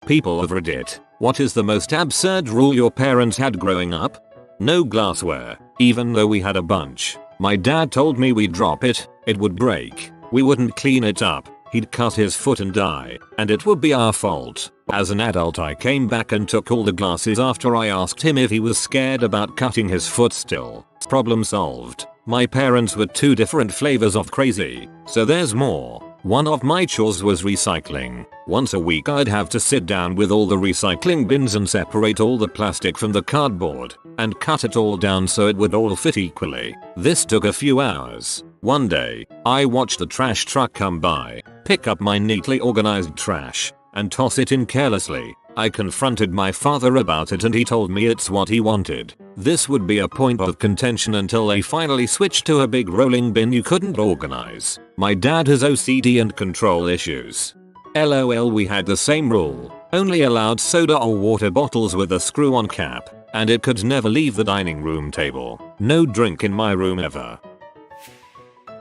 people of Reddit, what is the most absurd rule your parents had growing up? No glassware, even though we had a bunch. My dad told me we'd drop it, it would break, we wouldn't clean it up, he'd cut his foot and die, and it would be our fault. As an adult I came back and took all the glasses after I asked him if he was scared about cutting his foot still. Problem solved. My parents were two different flavors of crazy, so there's more. One of my chores was recycling. Once a week I'd have to sit down with all the recycling bins and separate all the plastic from the cardboard, and cut it all down so it would all fit equally. This took a few hours. One day, I watched the trash truck come by, pick up my neatly organized trash, and toss it in carelessly. I confronted my father about it and he told me it's what he wanted. This would be a point of contention until they finally switched to a big rolling bin you couldn't organize. My dad has OCD and control issues. LOL, we had the same rule, only allowed soda or water bottles with a screw-on cap, and it could never leave the dining room table. No drink in my room ever.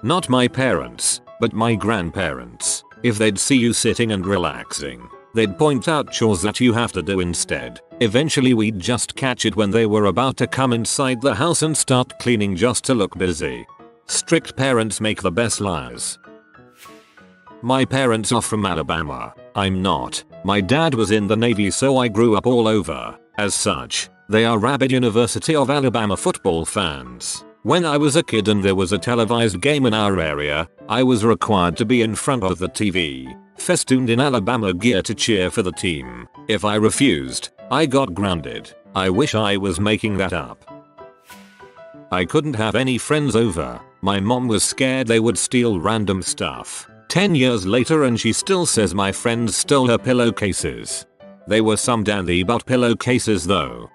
Not my parents, but my grandparents. If they'd see you sitting and relaxing, they'd point out chores that you have to do instead. Eventually we'd just catch it when they were about to come inside the house and start cleaning just to look busy. Strict parents make the best liars. My parents are from Alabama. I'm not. My dad was in the Navy, so I grew up all over. As such, they are rabid University of Alabama football fans. When I was a kid and there was a televised game in our area, I was required to be in front of the TV, festooned in Alabama gear to cheer for the team. If I refused, I got grounded. I wish I was making that up. I couldn't have any friends over. My mom was scared they would steal random stuff. 10 years later and she still says my friends stole her pillowcases. They were some dandy but pillowcases though.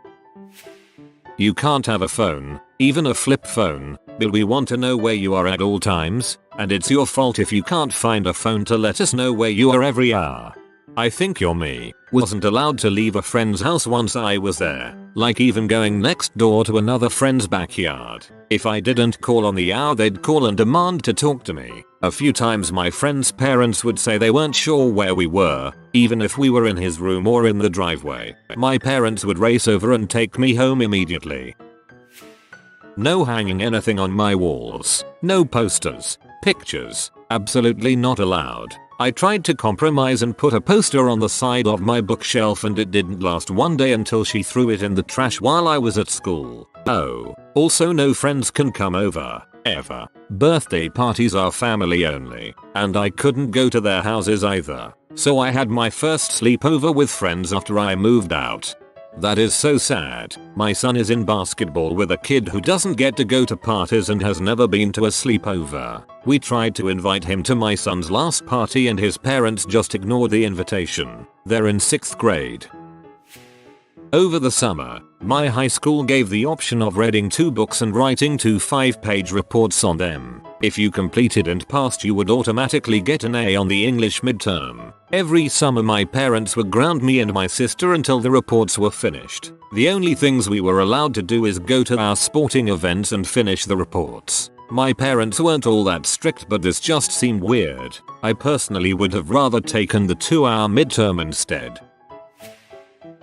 You can't have a phone, even a flip phone, but we want to know where you are at all times, and it's your fault if you can't find a phone to let us know where you are every hour. I think you're me. Wasn't allowed to leave a friend's house once I was there, like even going next door to another friend's backyard. If I didn't call on the hour they'd call and demand to talk to me. A few times my friend's parents would say they weren't sure where we were, even if we were in his room or in the driveway. My parents would race over and take me home immediately. No hanging anything on my walls. No posters, pictures, absolutely not allowed. I tried to compromise and put a poster on the side of my bookshelf and it didn't last one day until she threw it in the trash while I was at school. Oh, also no friends can come over, ever. Birthday parties are family only, and I couldn't go to their houses either. So I had my first sleepover with friends after I moved out. That is so sad. My son is in basketball with a kid who doesn't get to go to parties and has never been to a sleepover. We tried to invite him to my son's last party and his parents just ignored the invitation. They're in 6th grade. Over the summer, my high school gave the option of reading 2 books and writing 2 5-page reports on them. If you completed and passed, you would automatically get an A on the English midterm. Every summer my parents would ground me and my sister until the reports were finished. The only things we were allowed to do is go to our sporting events and finish the reports. My parents weren't all that strict, but this just seemed weird. I personally would have rather taken the 2-hour midterm instead.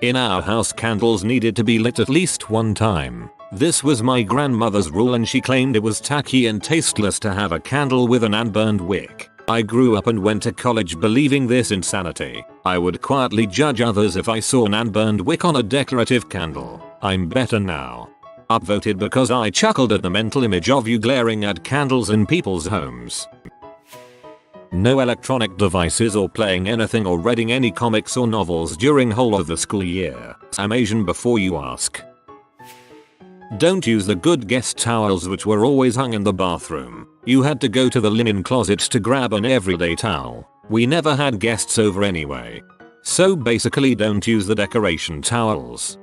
In our house, candles needed to be lit at least one time. This was my grandmother's rule and she claimed it was tacky and tasteless to have a candle with an unburned wick. I grew up and went to college believing this insanity. I would quietly judge others if I saw an unburned wick on a decorative candle. I'm better now. Upvoted because I chuckled at the mental image of you glaring at candles in people's homes. No electronic devices or playing anything or reading any comics or novels during whole of the school year. I'm Asian before you ask. Don't use the good guest towels which were always hung in the bathroom. You had to go to the linen closet to grab an everyday towel. We never had guests over anyway. So basically don't use the decoration towels.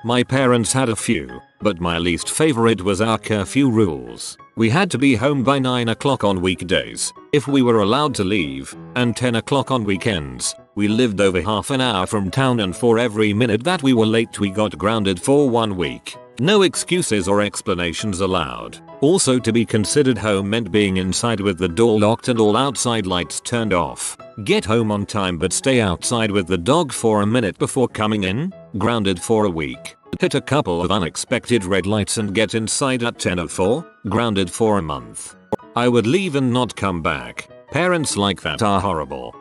My parents had a few, but my least favorite was our curfew rules. We had to be home by 9 o'clock on weekdays, if we were allowed to leave, and 10 o'clock on weekends. We lived over half an hour from town and for every minute that we were late we got grounded for 1 week. No excuses or explanations allowed. Also, to be considered home meant being inside with the door locked and all outside lights turned off. Get home on time but stay outside with the dog for a minute before coming in. Grounded for a week. Hit a couple of unexpected red lights and get inside at 10:04. Grounded for a month. I would leave and not come back. Parents like that are horrible.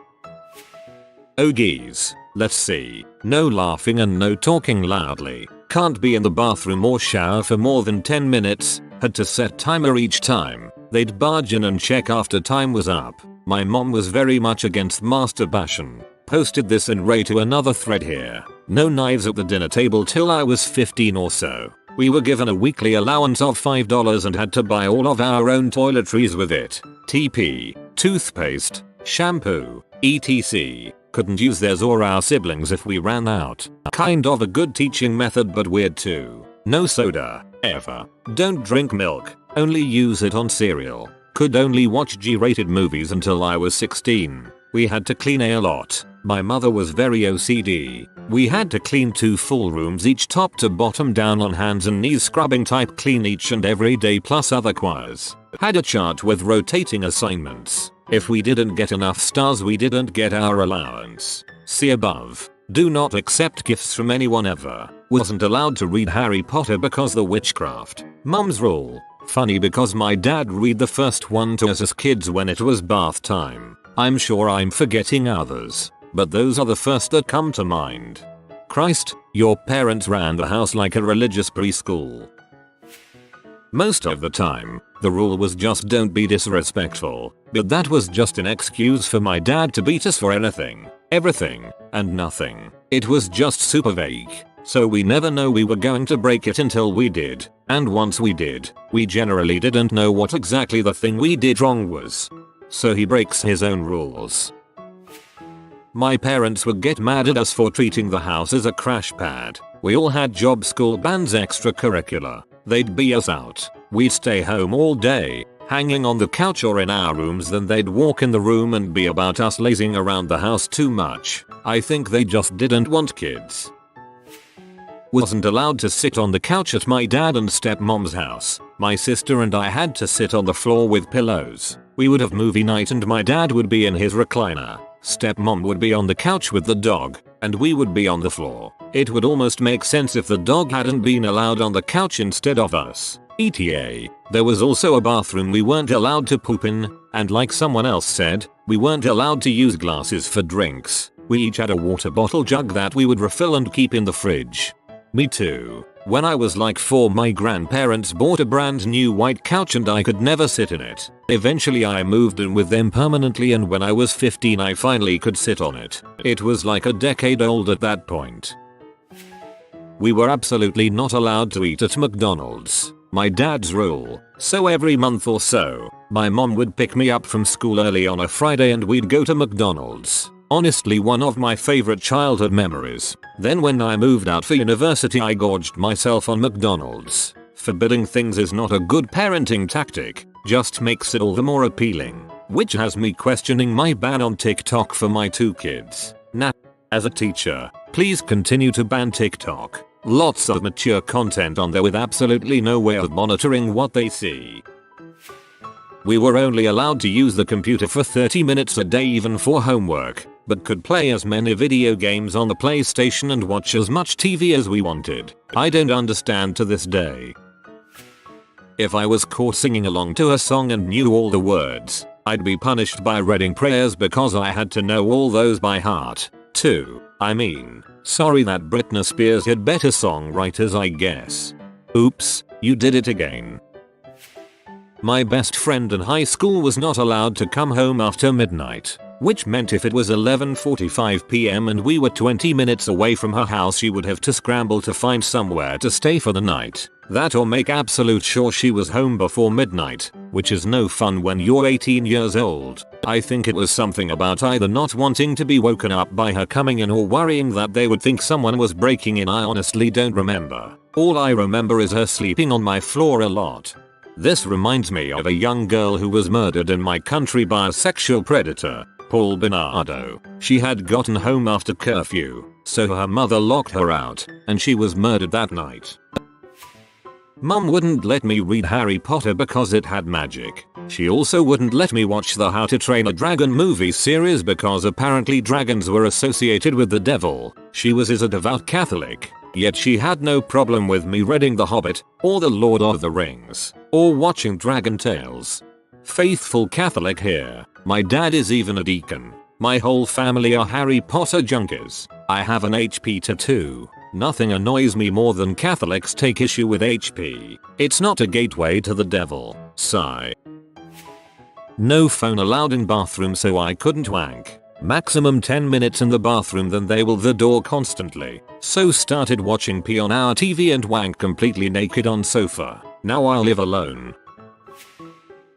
Oh geez. Let's see. No laughing and no talking loudly. Can't be in the bathroom or shower for more than 10 minutes. Had to set timer each time. They'd barge in and check after time was up. My mom was very much against masturbation. Posted this in Ray to another thread here. No knives at the dinner table till I was 15 or so. We were given a weekly allowance of $5 and had to buy all of our own toiletries with it. TP, toothpaste, shampoo, etc. Couldn't use theirs or our siblings if we ran out. Kind of a good teaching method but weird too. No soda, ever. Don't drink milk, only use it on cereal. Could only watch G-rated movies until I was 16. We had to clean a lot. My mother was very OCD. We had to clean 2 full rooms each top to bottom down on hands and knees scrubbing type clean each and every day plus other choirs. Had a chart with rotating assignments. If we didn't get enough stars we didn't get our allowance. See above. Do not accept gifts from anyone ever. Wasn't allowed to read Harry Potter because the witchcraft. Mum's rule. Funny because my dad read the first one to us as kids when it was bath time. I'm sure I'm forgetting others, but those are the first that come to mind. Christ, your parents ran the house like a religious preschool. Most of the time, the rule was just don't be disrespectful, but that was just an excuse for my dad to beat us for anything, everything, and nothing. It was just super vague, so we never know we were going to break it until we did, and once we did, we generally didn't know what exactly the thing we did wrong was. So he breaks his own rules. My parents would get mad at us for treating the house as a crash pad. We all had job, school, bands, extracurricular. They'd bee us out. We'd stay home all day, hanging on the couch or in our rooms, then they'd walk in the room and be about us lazing around the house too much. I think they just didn't want kids. Wasn't allowed to sit on the couch at my dad and stepmom's house. My sister and I had to sit on the floor with pillows. We would have movie night and my dad would be in his recliner. Stepmom would be on the couch with the dog, and we would be on the floor. It would almost make sense if the dog hadn't been allowed on the couch instead of us. ETA. There was also a bathroom we weren't allowed to poop in, and like someone else said, we weren't allowed to use glasses for drinks. We each had a water bottle jug that we would refill and keep in the fridge. Me too. When I was like 4, my grandparents bought a brand new white couch and I could never sit in it. Eventually I moved in with them permanently, and when I was 15 I finally could sit on it. It was like a decade old at that point. We were absolutely not allowed to eat at McDonald's. My dad's rule. So every month or so, my mom would pick me up from school early on a Friday and we'd go to McDonald's. Honestly, one of my favorite childhood memories. Then when I moved out for university I gorged myself on McDonald's. Forbidding things is not a good parenting tactic, just makes it all the more appealing. Which has me questioning my ban on TikTok for my 2 kids. Nah. As a teacher, please continue to ban TikTok. Lots of mature content on there with absolutely no way of monitoring what they see. We were only allowed to use the computer for 30 minutes a day even for homework, but could play as many video games on the PlayStation and watch as much TV as we wanted. I don't understand to this day. If I was caught singing along to a song and knew all the words, I'd be punished by reading prayers because I had to know all those by heart, too. I mean, sorry that Britney Spears had better songwriters, I guess. Oops, you did it again. My best friend in high school was not allowed to come home after midnight, which meant if it was 11:45 PM and we were 20 minutes away from her house she would have to scramble to find somewhere to stay for the night. That or make absolute sure she was home before midnight, which is no fun when you're 18 years old. I think it was something about either not wanting to be woken up by her coming in or worrying that they would think someone was breaking in. I honestly don't remember. All I remember is her sleeping on my floor a lot. This reminds me of a young girl who was murdered in my country by a sexual predator, Paul Bernardo. She had gotten home after curfew, so her mother locked her out, and she was murdered that night. Mum wouldn't let me read Harry Potter because it had magic. She also wouldn't let me watch the How to Train a Dragon movie series because apparently dragons were associated with the devil. She was a devout Catholic, yet she had no problem with me reading The Hobbit, or The Lord of the Rings, or watching Dragon Tales. Faithful Catholic here. My dad is even a deacon. My whole family are Harry Potter junkies. I have an HP tattoo. Nothing annoys me more than Catholics take issue with HP. It's not a gateway to the devil. Sigh. No phone allowed in bathroom, so I couldn't wank. Maximum 10 minutes in the bathroom, then they will the door constantly. So started watching P on our TV and wank completely naked on sofa. Now I live alone.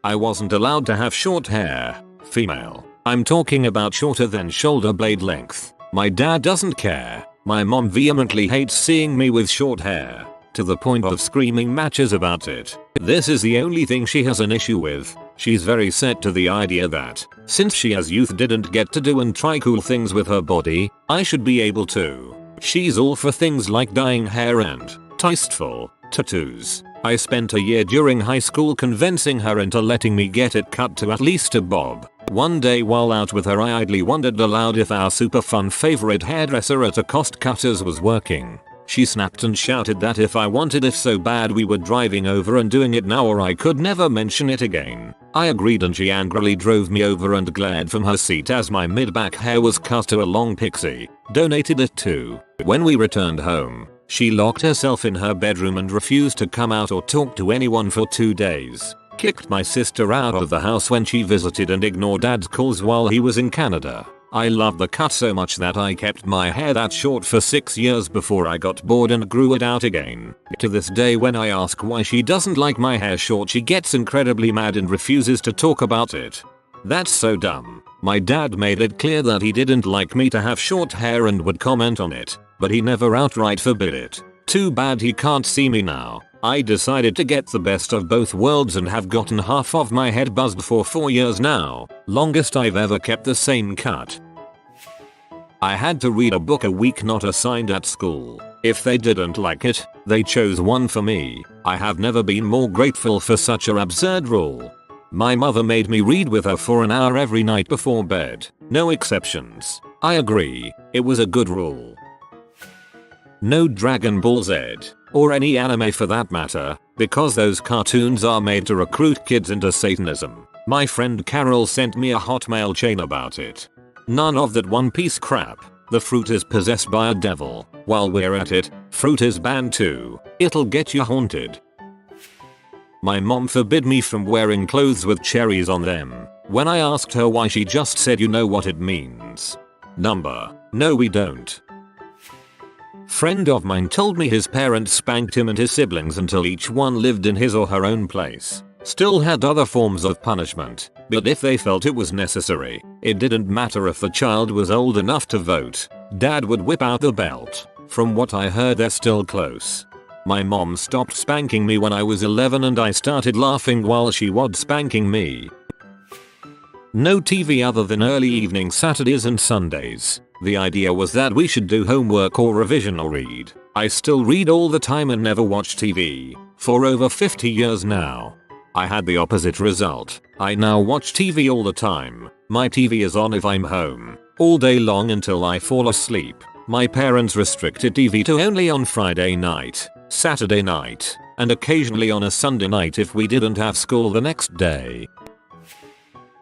I wasn't allowed to have short hair. Female. I'm talking about shorter than shoulder blade length. My dad doesn't care. My mom vehemently hates seeing me with short hair, to the point of screaming matches about it. This is the only thing she has an issue with. She's very set to the idea that, since she as youth didn't get to do and try cool things with her body, I should be able to. She's all for things like dyeing hair and tasteful tattoos. I spent a year during high school convincing her into letting me get it cut to at least a bob. One day while out with her, I idly wondered aloud if our super fun favorite hairdresser at a cost cutters was working. She snapped and shouted that if I wanted it so bad we were driving over and doing it now or I could never mention it again. I agreed and she angrily drove me over and glared from her seat as my mid-back hair was cut to a long pixie. Donated it too. When we returned home, she locked herself in her bedroom and refused to come out or talk to anyone for 2 days. Kicked my sister out of the house when she visited and ignored dad's calls while he was in Canada. I loved the cut so much that I kept my hair that short for 6 years before I got bored and grew it out again. To this day when I ask why she doesn't like my hair short, she gets incredibly mad and refuses to talk about it. That's so dumb. My dad made it clear that he didn't like me to have short hair and would comment on it, but he never outright forbid it. Too bad he can't see me now. I decided to get the best of both worlds and have gotten half of my head buzzed for 4 years now, longest I've ever kept the same cut. I had to read a book a week not assigned at school. If they didn't like it, they chose one for me. I have never been more grateful for such an absurd rule. My mother made me read with her for an hour every night before bed. No exceptions. I agree, it was a good rule. No Dragon Ball Z, or any anime for that matter, because those cartoons are made to recruit kids into Satanism. My friend Carol sent me a Hotmail chain about it. None of that One Piece crap. The fruit is possessed by a devil. While we're at it, fruit is banned too. It'll get you haunted. My mom forbid me from wearing clothes with cherries on them. When I asked her why, she just said, "You know what it means." Number. No, we don't. Friend of mine told me his parents spanked him and his siblings until each one lived in his or her own place. Still had other forms of punishment, but if they felt it was necessary, it didn't matter if the child was old enough to vote. Dad would whip out the belt. From what I heard, they're still close. My mom stopped spanking me when I was 11 and I started laughing while she was spanking me. No TV other than early evening Saturdays and Sundays. The idea was that we should do homework or revision or read. I still read all the time and never watch TV. For over 50 years now. I had the opposite result. I now watch TV all the time. My TV is on if I'm home, all day long until I fall asleep. My parents restricted TV to only on Friday night, Saturday night, and occasionally on a Sunday night if we didn't have school the next day.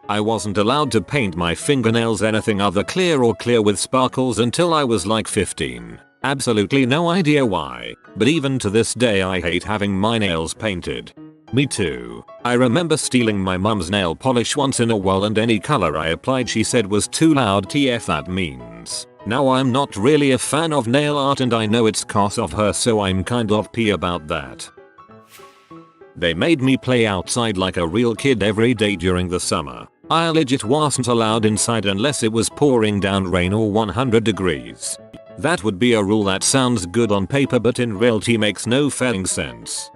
I wasn't allowed to paint my fingernails anything other clear or clear with sparkles until I was like 15. Absolutely no idea why, but even to this day I hate having my nails painted. Me too. I remember stealing my mum's nail polish once in a while and any color I applied she said was too loud. TF that means. Now I'm not really a fan of nail art and I know it's cos of her, so I'm kind of pee about that. They made me play outside like a real kid every day during the summer. I legit wasn't allowed inside unless it was pouring down rain or 100 degrees. That would be a rule that sounds good on paper but in reality makes no fucking sense.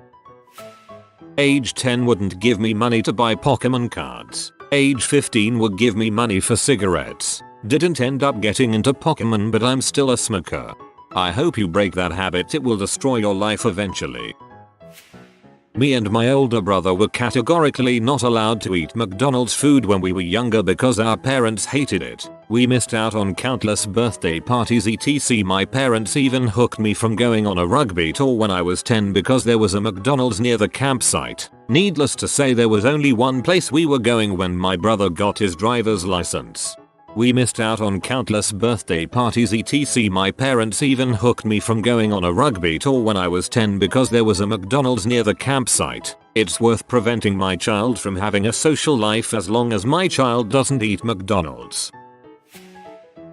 Age 10 wouldn't give me money to buy Pokemon cards. Age 15 would give me money for cigarettes. Didn't end up getting into Pokemon but I'm still a smoker. I hope you break that habit, it will destroy your life eventually. Me and my older brother were categorically not allowed to eat McDonald's food when we were younger because our parents hated it. We missed out on countless birthday parties etc. My parents even hooked me from going on a rugby tour when I was 10 because there was a McDonald's near the campsite. Needless to say, there was only one place we were going when my brother got his driver's license. We missed out on countless birthday parties etc. My parents even hooked me from going on a rugby tour when I was 10 because there was a McDonald's near the campsite. It's worth preventing my child from having a social life as long as my child doesn't eat McDonald's.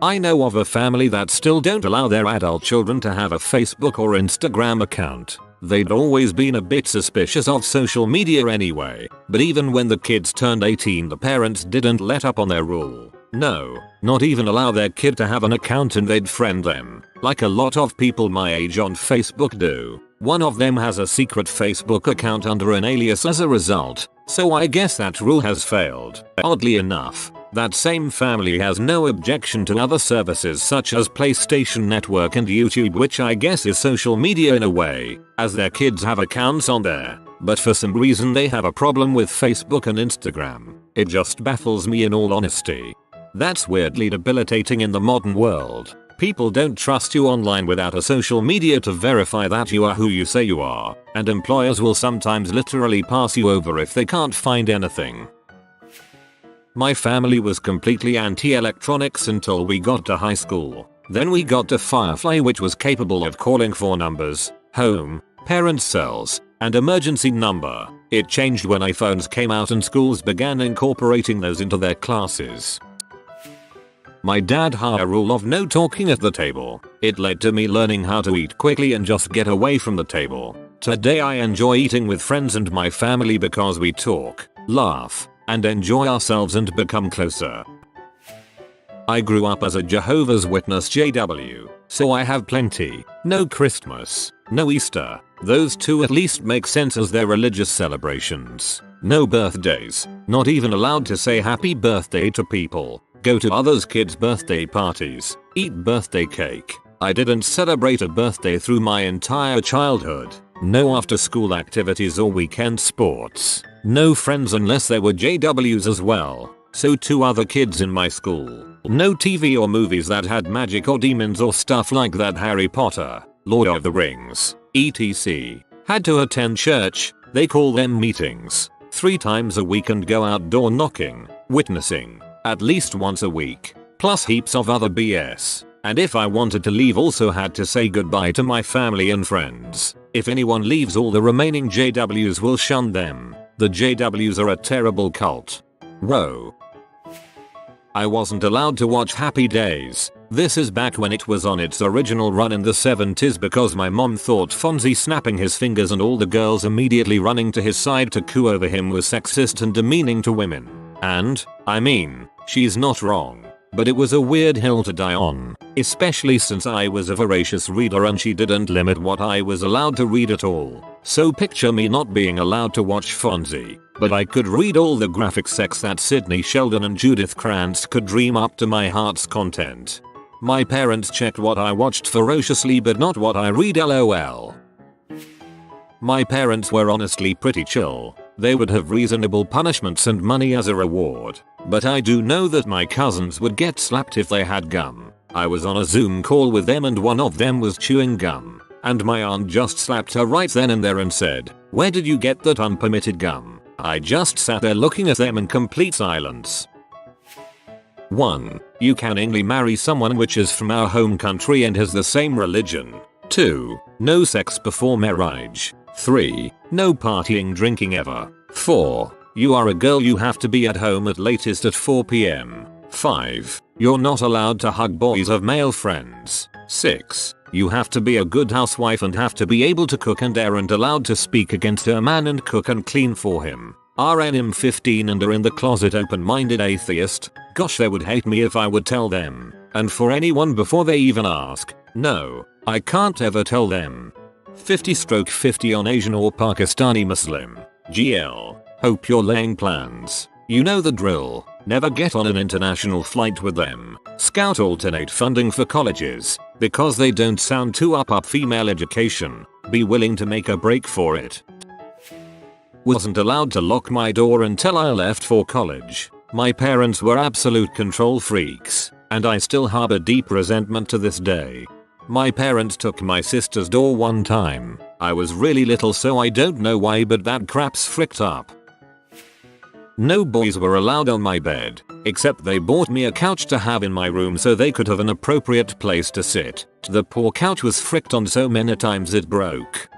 I know of a family that still don't allow their adult children to have a Facebook or Instagram account. They'd always been a bit suspicious of social media anyway, but even when the kids turned 18 the parents didn't let up on their rule. No, not even allow their kid to have an account and they'd friend them, like a lot of people my age on Facebook do. One of them has a secret Facebook account under an alias as a result, so I guess that rule has failed. Oddly enough, that same family has no objection to other services such as PlayStation Network and YouTube, which I guess is social media in a way, as their kids have accounts on there. But for some reason they have a problem with Facebook and Instagram. It just baffles me in all honesty. That's weirdly debilitating in the modern world. People don't trust you online without a social media to verify that you are who you say you are, and employers will sometimes literally pass you over if they can't find anything. My family was completely anti-electronics until we got to high school. Then we got to Firefly, which was capable of calling 4 numbers: home, parents' cells, and emergency number. It changed when iPhones came out and schools began incorporating those into their classes. My dad had a rule of no talking at the table. It led to me learning how to eat quickly and just get away from the table. Today I enjoy eating with friends and my family because we talk, laugh, and enjoy ourselves and become closer. I grew up as a Jehovah's Witness JW, so I have plenty. No Christmas, no Easter. Those two at least make sense as their religious celebrations. No birthdays, not even allowed to say happy birthday to people. Go to others' kids' birthday parties, eat birthday cake. I didn't celebrate a birthday through my entire childhood. No after school activities or weekend sports. No friends unless they were JWs as well. So 2 other kids in my school. No TV or movies that had magic or demons or stuff like that. Harry Potter, Lord of the Rings, etc. Had to attend church, they call them meetings, 3 times a week and go outdoor knocking, witnessing, at least once a week, plus heaps of other BS. And if I wanted to leave also had to say goodbye to my family and friends. If anyone leaves all the remaining JWs will shun them. The JWs are a terrible cult. Row. I wasn't allowed to watch Happy Days. This is back when it was on its original run in the 70s because my mom thought Fonzie snapping his fingers and all the girls immediately running to his side to coo over him was sexist and demeaning to women. And, I mean, she's not wrong. But it was a weird hill to die on, especially since I was a voracious reader and she didn't limit what I was allowed to read at all. So picture me not being allowed to watch Fonzie, but I could read all the graphic sex that Sidney Sheldon and Judith Krantz could dream up to my heart's content. My parents checked what I watched ferociously but not what I read, lol. My parents were honestly pretty chill. They would have reasonable punishments and money as a reward. But I do know that my cousins would get slapped if they had gum. I was on a Zoom call with them and one of them was chewing gum. And my aunt just slapped her right then and there and said, "Where did you get that unpermitted gum?" I just sat there looking at them in complete silence. 1. You can only marry someone which is from our home country and has the same religion. 2. No sex before marriage. 3. No partying drinking ever. 4. You are a girl, you have to be at home at latest at 4 PM. 5. You're not allowed to hug boys of male friends. 6. You have to be a good housewife and have to be able to cook and aren't allowed to speak against her man and cook and clean for him. RNM 15 and are in the closet open-minded atheist. Gosh, they would hate me if I would tell them. And for anyone before they even ask, no, I can't ever tell them. 50/50 on Asian or Pakistani Muslim. GL. Hope you're laying plans. You know the drill. Never get on an international flight with them. Scout alternate funding for colleges. Because they don't sound too up female education. Be willing to make a break for it. Wasn't allowed to lock my door until I left for college. My parents were absolute control freaks, and I still harbor deep resentment to this day. My parents took my sister's door one time. I was really little, so I don't know why, but that crap's fricked up. No boys were allowed on my bed, except they bought me a couch to have in my room so they could have an appropriate place to sit. The poor couch was fricked on so many times it broke.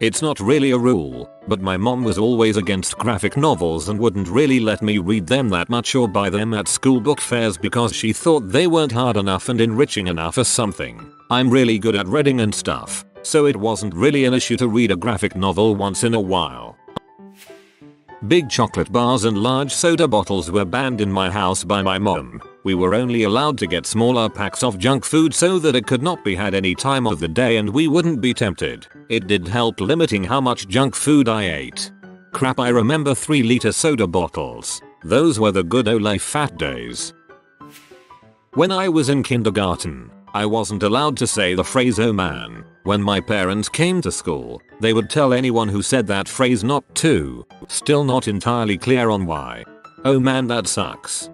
It's not really a rule, but my mom was always against graphic novels and wouldn't really let me read them that much or buy them at school book fairs because she thought they weren't hard enough and enriching enough or something. I'm really good at reading and stuff, so it wasn't really an issue to read a graphic novel once in a while. Big chocolate bars and large soda bottles were banned in my house by my mom. We were only allowed to get smaller packs of junk food so that it could not be had any time of the day and we wouldn't be tempted. It did help limiting how much junk food I ate. Crap, I remember 3-liter soda bottles. Those were the good old fat days. When I was in kindergarten, I wasn't allowed to say the phrase "oh man." When my parents came to school, they would tell anyone who said that phrase not to. Still not entirely clear on why. Oh man, that sucks.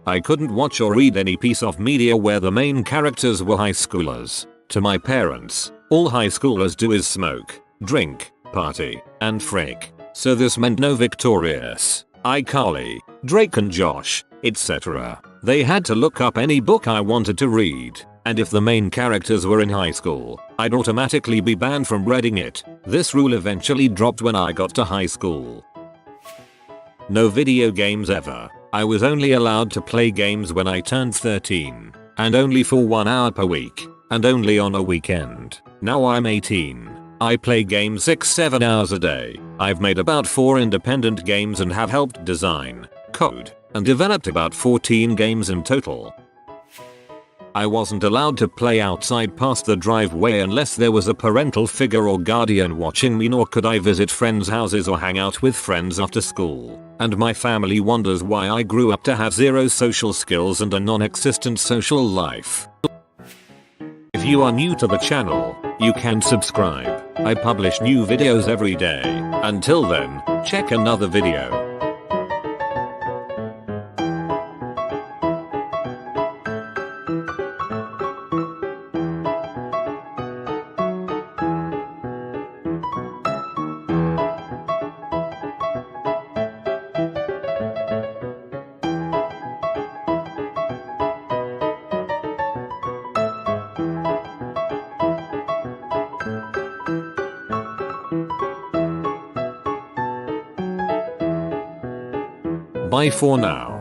I couldn't watch or read any piece of media where the main characters were high schoolers. To my parents, all high schoolers do is smoke, drink, party, and frick. So this meant no Victorious, iCarly, Drake and Josh, etc. They had to look up any book I wanted to read, and if the main characters were in high school, I'd automatically be banned from reading it. This rule eventually dropped when I got to high school. No video games ever. I was only allowed to play games when I turned 13, and only for 1 hour per week, and only on a weekend. Now I'm 18. I play games 6-7 hours a day. I've made about 4 independent games and have helped design, code, and developed about 14 games in total. I wasn't allowed to play outside past the driveway unless there was a parental figure or guardian watching me, nor could I visit friends' houses or hang out with friends after school. And my family wonders why I grew up to have 0 social skills and a non-existent social life. If you are new to the channel, you can subscribe. I publish new videos every day. Until then, check another video. Bye for now.